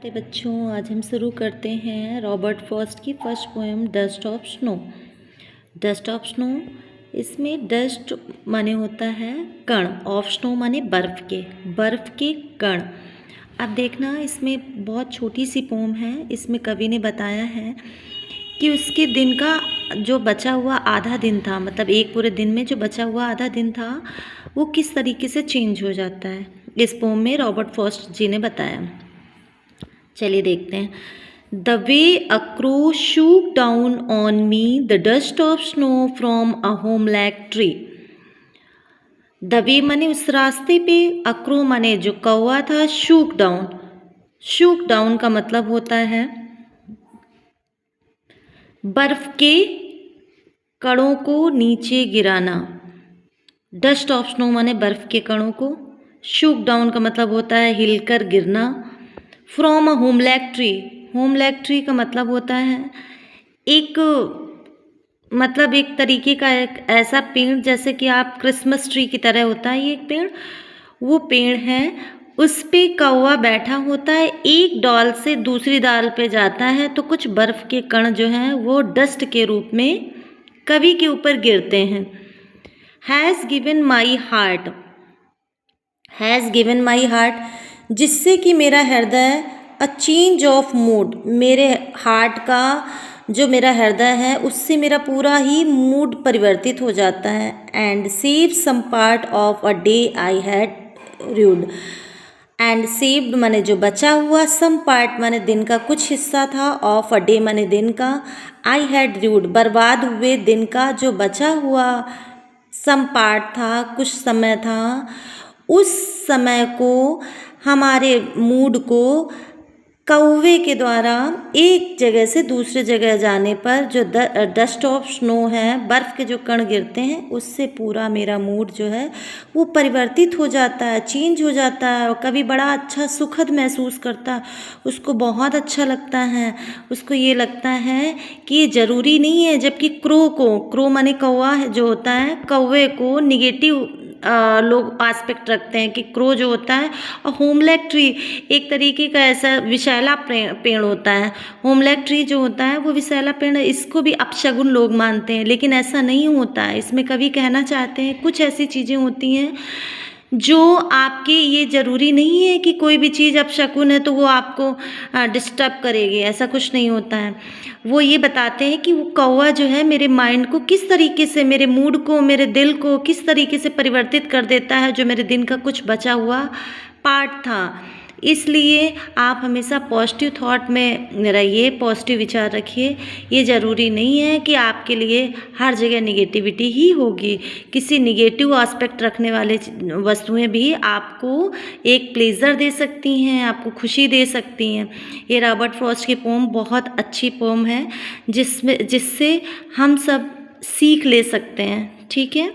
नमस्ते बच्चों, आज हम शुरू करते हैं रॉबर्ट फ्रॉस्ट की first poem dust of snow. Dust of snow, इसमें डस्ट माने होता है कण, ऑफ स्नो माने बर्फ़ के कण। अब देखना, इसमें बहुत छोटी सी पोम है। इसमें कवि ने बताया है कि उसके दिन का जो बचा हुआ आधा दिन था, मतलब एक पूरे दिन में जो बचा हुआ आधा दिन था, वो किस तरीके से चेंज हो जाता है। इस पोम में रॉबर्ट फ्रॉस्ट जी ने बताया। चलिए देखते हैं। The way a crow shook down on me the dust of snow from a hemlock tree. The way माने उस रास्ते पे, अक्रो माने जो कौवा था, शूक डाउन का मतलब होता है बर्फ के कणों को नीचे गिराना। डस्ट ऑफ स्नो माने बर्फ के कणों को, शूक डाउन का मतलब होता है हिलकर गिरना। फ्रॉम अ होमलैक ट्री का मतलब होता है एक तरीके का एक ऐसा पेड़, जैसे कि आप क्रिसमस ट्री की तरह होता है ये एक पेड़, वो पेड़ है। उस पे कौवा बैठा होता है, एक डाल से दूसरी डाल पे जाता है तो कुछ बर्फ़ के कण जो हैं वो डस्ट के रूप में कवि के ऊपर गिरते हैं। हैज़ गिवन माई हार्ट, जिससे कि मेरा हृदय अ चेंज ऑफ मूड, मेरे हार्ट का जो मेरा हृदय है उससे मेरा पूरा ही मूड परिवर्तित हो जाता है। And save some part of a day I had rued. And saved माने जो बचा हुआ, सम पार्ट माने दिन का कुछ हिस्सा था, ऑफ अ डे माने दिन का, आई हैड रूड बर्बाद हुए दिन का जो बचा हुआ सम पार्ट था, कुछ समय था। उस समय को, हमारे मूड को कौवे के द्वारा एक जगह से दूसरे जगह जाने पर जो डस्ट ऑफ स्नो है, बर्फ़ के जो कण गिरते हैं, उससे पूरा मेरा मूड जो है वो परिवर्तित हो जाता है, चेंज हो जाता है। और कभी बड़ा अच्छा सुखद महसूस करता है, उसको बहुत अच्छा लगता है। उसको ये लगता है कि ये ज़रूरी नहीं है। जबकि क्रो माने कौवा है जो होता है, कौवे को निगेटिव लोग आस्पेक्ट रखते हैं कि क्रो जो होता है, और होमलैक ट्री एक तरीके का ऐसा विषैला पेड़ होता है। होमलैक ट्री जो होता है वो विषैला पेड़, इसको भी अपशगुन लोग मानते हैं, लेकिन ऐसा नहीं होता है। इसमें कवि कहना चाहते हैं कुछ ऐसी चीज़ें होती हैं जो आपके, ये ज़रूरी नहीं है कि कोई भी चीज़ अपशकुन है तो वो आपको डिस्टर्ब करेगी, ऐसा कुछ नहीं होता है। वो ये बताते हैं कि वो कौवा जो है मेरे माइंड को किस तरीके से, मेरे मूड को, मेरे दिल को किस तरीके से परिवर्तित कर देता है, जो मेरे दिन का कुछ बचा हुआ पार्ट था। इसलिए आप हमेशा पॉजिटिव थॉट में रहिए, पॉजिटिव विचार रखिए। ये ज़रूरी नहीं है कि आपके लिए हर जगह निगेटिविटी ही होगी। किसी निगेटिव एस्पेक्ट रखने वाले वस्तुएं भी आपको एक प्लेज़र दे सकती हैं, आपको खुशी दे सकती हैं। ये रॉबर्ट फ्रॉस्ट की पोम बहुत अच्छी पोम है, जिससे हम सब सीख ले सकते हैं। ठीक है।